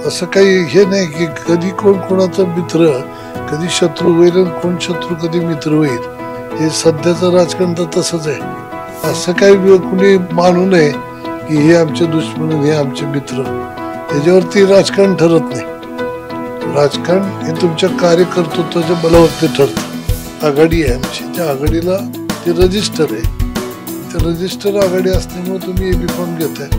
असं काही हे नाही की कधी कोण कोणाचा मित्र, कधी शत्रू होईल आणि कोण शत्रू कधी मित्र होईल. हे सध्याचं राजकारण तर तसंच आहे. असं काही कुणी मानू नये की हे आमचे दुश्मन हे आमचे मित्र. त्याच्यावरती राजकारण ठरत नाही. राजकारण हे तुमच्या कार्यकर्तृत्वाच्या बलावरती ठरतं. आघाडी आहे आमची, त्या आघाडीला ते रजिस्टर आहे. ते रजिस्टर आघाडी असल्यामुळे तुम्ही एबी फॉर्म घेताय,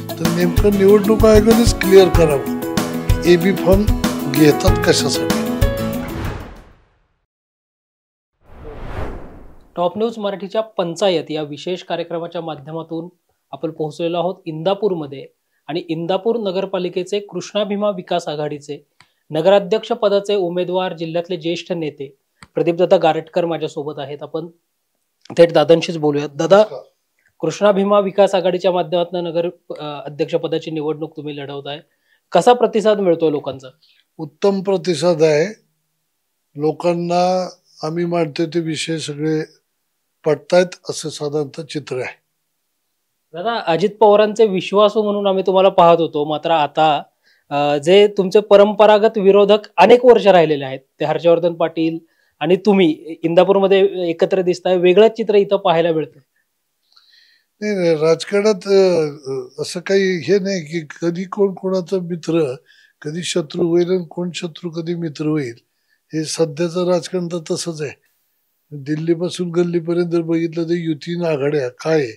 तर नेमकं निवडणूक आयोगानेच क्लिअर करावं एबी फॉर्म घेतात कशासाठी. टॉप न्यूज मराठीच्या पंचायत या विशेष कार्यक्रमाच्या माध्यमातून आपण पोहोचलेलो आहोत इंदापूरमध्ये. आणि इंदापूर नगरपालिकेचे कृष्णा भीमा विकास आघाडीचे नगराध्यक्ष पदाचे उमेदवार, जिल्ह्यातले ज्येष्ठ नेते प्रदीपदादा गारटकर माझ्यासोबत आहेत. आपण थेट दादांशीच बोलूयात. दादा, कृष्णा भीमा विकास आघाडीच्या माध्यमातून नगर अध्यक्ष पदाची निवडणूक तुम्ही लढवताय, कसा प्रतिसाद मिळतोय लोकांचा? उत्तम प्रतिसाद आहे. लोकांना आम्ही मांडतोय ते विषय सगळे पटतायत असं साधारणतः चित्र आहे. दादा, अजित पवारांचे विश्वासू म्हणून आम्ही तुम्हाला पाहत होतो, मात्र आता जे तुमचे परंपरागत विरोधक अनेक वर्ष राहिलेले आहेत, ते हर्षवर्धन पाटील आणि तुम्ही इंदापूरमध्ये एकत्र दिसताय. वेगळंच चित्र इथं पाहायला मिळतं. नाही, राजकारणात असं काही हे नाही की कधी कोण कोणाचा मित्र, कधी शत्रू होईल आणि कोण शत्रू कधी मित्र होईल. हे सध्याचं राजकारण तर तसंच आहे. दिल्लीपासून गल्लीपर्यंत जर बघितलं तर युतीन आघाड्या काय आहे,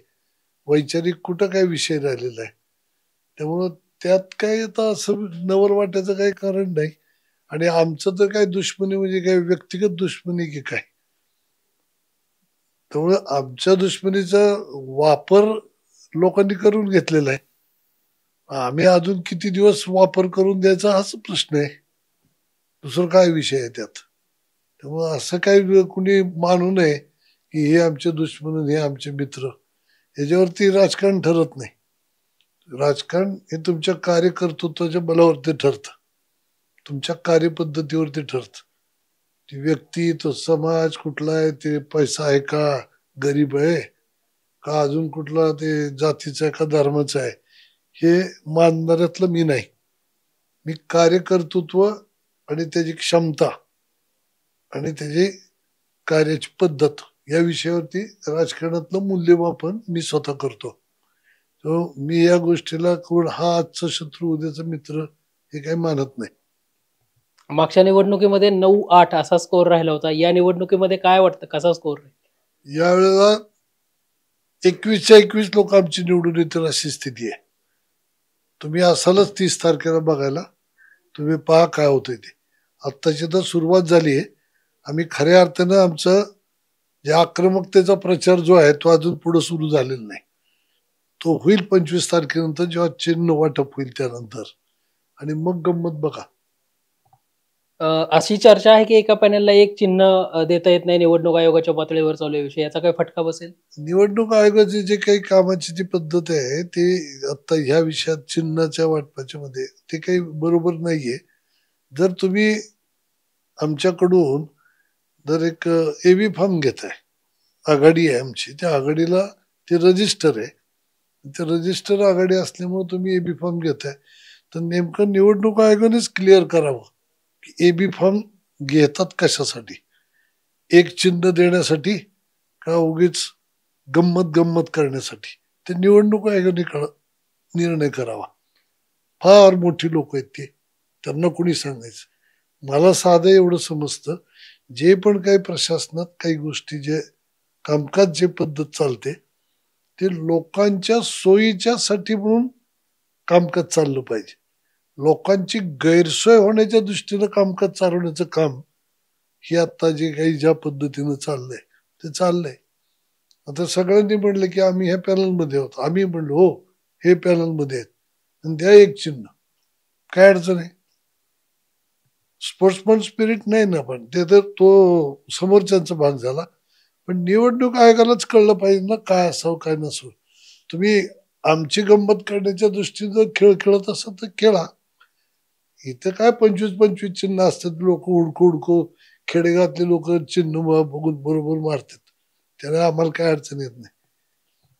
वैचारिक कुठं काय विषय राहिलेला आहे. त्यामुळं त्यात काय आता असं नवल वाटायचं काही कारण नाही. आणि आमचं तर काय दुश्मनी म्हणजे काय व्यक्तिगत दुश्मनी की काय. त्यामुळे आमच्या दुश्मनीचा वापर लोकांनी करून घेतलेला आहे. आम्ही अजून किती दिवस वापर करून द्यायचा हाच प्रश्न आहे. दुसरं काय विषय आहे त्यात. त्यामुळे असं काही कुणी मानू नये की हे आमचे दुश्मन हे आमचे मित्र. याच्यावरती राजकारण ठरत नाही. राजकारण हे तुमच्या कार्यकर्तृत्वाच्या बलावरती ठरतं, तुमच्या कार्यपद्धतीवरती ठरतं. ती व्यक्ती, तो समाज कुठला आहे, ते पैसा आहे का, गरीब आहे का, अजून कुठला ते जातीचा आहे का धर्माचा आहे, हे मानणाऱ्यातलं मी नाही. मी कार्यकर्तृत्व आणि त्याची क्षमता आणि त्याची कार्याची पद्धत या विषयावरती राजकारणातलं मूल्यमापन मी स्वतः करतो. तो मी या गोष्टीला कोण हा आजचा शत्रू उद्याचा मित्र हे काही मानत नाही. मागच्या निवडणुकीमध्ये 9-8 असा स्कोर राहिला होता. या निवडणुकीमध्ये काय वाटतं, कसा स्कोर राहील? यावेळेला 21च्या 21 लोक आमची निवडून येतील अशी स्थिती आहे. तुम्ही असालच 30 तारखेला बघायला. तुम्ही पहा काय होतंय ते. आत्ताची तर सुरुवात झाली आहे. आम्ही खऱ्या अर्थानं आमचं जे आक्रमकतेचा प्रचार जो आहे तो अजून पुढे सुरू झालेला नाही. तो होईल 25 तारखेनंतर, जेव्हा चिन्ह वाटप होईल त्यानंतर. आणि मग गंमत बघा. अशी चर्चा आहे की एका पॅनलला एक चिन्ह देता येत नाही, निवडणूक आयोगाच्या पातळीवर चालू आहे विषय, याचा काय फटका बसेल? निवडणूक आयोगाची जे काही कामाची जी पद्धत आहे ते आता ह्या विषयात चिन्हाच्या वाटपाच्या मध्ये ते काही बरोबर नाहीये. जर तुम्ही आमच्याकडून जर एक एबी फॉर्म घेताय, आघाडी आहे आमची, त्या आघाडीला ते रजिस्टर आहे. ते रजिस्टर आघाडी असल्यामुळे तुम्ही एबी फॉर्म घेताय, तर नेमकं निवडणूक आयोगानेच क्लिअर करावं की एबी फॉर्म घेतात कशासाठी. एक चिन्ह देण्यासाठी का उगीच गंमत करण्यासाठी. ते निवडणूक आयोगाने निर्णय करावा. फार मोठी लोक आहेत ते, त्यांना कुणी सांगायचं. मला साधं एवढं समजतं, जे पण काही प्रशासनात काही गोष्टी जे कामकाज जे पद्धत चालते ते लोकांच्या सोयीच्या साठी म्हणून कामकाज चाललं पाहिजे. लोकांची गैरसोय होण्याच्या दृष्टीनं कामकाज चालवण्याचं काम हे आता जे काही ज्या पद्धतीनं चाललंय ते चाललंय. आता सगळ्यांनी म्हणलं की आम्ही ह्या पॅनलमध्ये आहोत. आम्ही म्हणलो हो हे पॅनलमध्ये आहेत आणि द्या एक चिन्ह, काय अडचण आहे. स्पोर्ट्समन स्पिरिट नाही ना, पण ते तर तो समोरच्यांचा भाग झाला. पण निवडणूक आयोगालाच कळलं पाहिजे ना काय असावं काय नसावं. तुम्ही आमची गंमत करण्याच्या दृष्टीनं खेळ खेळत असाल तर खेळा. इथं काय 25-25 चिन्ह असतात. लोक हुडकू खेडेगावातले लोक चिन्ह बघून बरोबर मारतात. त्याला आम्हाला काय अडचण येत नाही.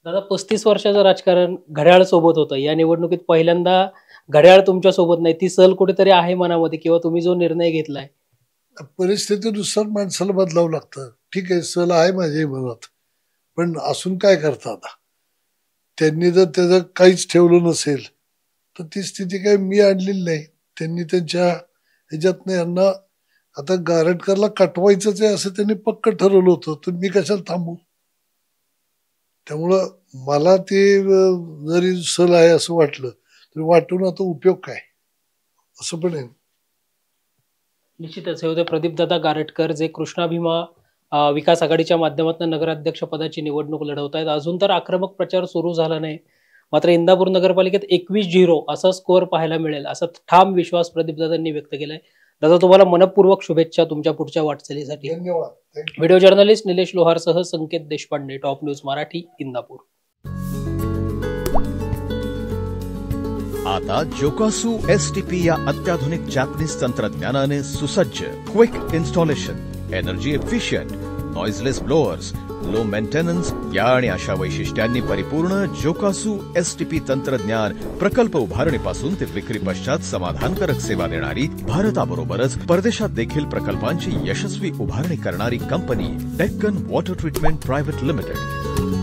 दादा, 35 वर्षाचं राजकारण घड्याळ सोबत होतं. या निवडणुकीत पहिल्यांदा घड्याळ तुमच्या सोबत नाही, ती सल कुठेतरी आहे मनामध्ये, किंवा तुम्ही जो निर्णय घेतलाय. परिस्थितीनुसार माणसाला बदलावं लागतं. ठीक आहे, सल आहे माझ्या मनात, पण असून काय करता आता. त्यांनी जर त्याचं काहीच ठेवलं नसेल तर ती स्थिती काही मी आणलेली नाही. त्यांनी त्यांच्या ह्याच्यातनं यांना आता गारटकरला कटवायचंच आहे असं त्यांनी पक्क ठरवलं होतं, तर मी कशाला थांबू. त्यामुळं मला ते जरी सल आहे असं वाटलं तरी वाटून आता उपयोग काय, असं पण आहे. निश्चितच हे होते प्रदीपदादा गारटकर, जे कृष्णा भीमा विकास आघाडीच्या माध्यमातून नगराध्यक्ष पदाची निवडणूक लढवत आहेत. अजून तर आक्रमक प्रचार सुरू झाला नाही, मात्र इंदापूर नगरपालिकेत 21-0 असा स्कोअर पाहायला मिळेल असा ठाम विश्वास प्रदीपदादांनी व्यक्त केलाय. दादा, तुम्हाला मनपूर्वक शुभेच्छा तुमच्या पुढच्या वाटचालीसाठी. धन्यवाद. व्हिडिओ जर्नलिस्ट निलेश लोहारसह संकेत देशपांडे, टॉप न्यूज मराठी, इंदापूर. आता जोकासू STP या अत्याधुनिक जॅपनीज तंत्रज्ञानाने सुसज्ज, quick installation, energy efficient, noiseless blowers, low maintenance या आणि अशा वैशिष्ट्यांनी परिपूर्ण जोकासू STP तंत्रज्ञान प्रकल्प उभारणीपासून ते विक्री पश्चात समाधानकारक सेवा देणारी, भारताबरोबरच परदेशात देखील प्रकल्पांची यशस्वी उभारणी करणारी company Deccan water treatment private limited.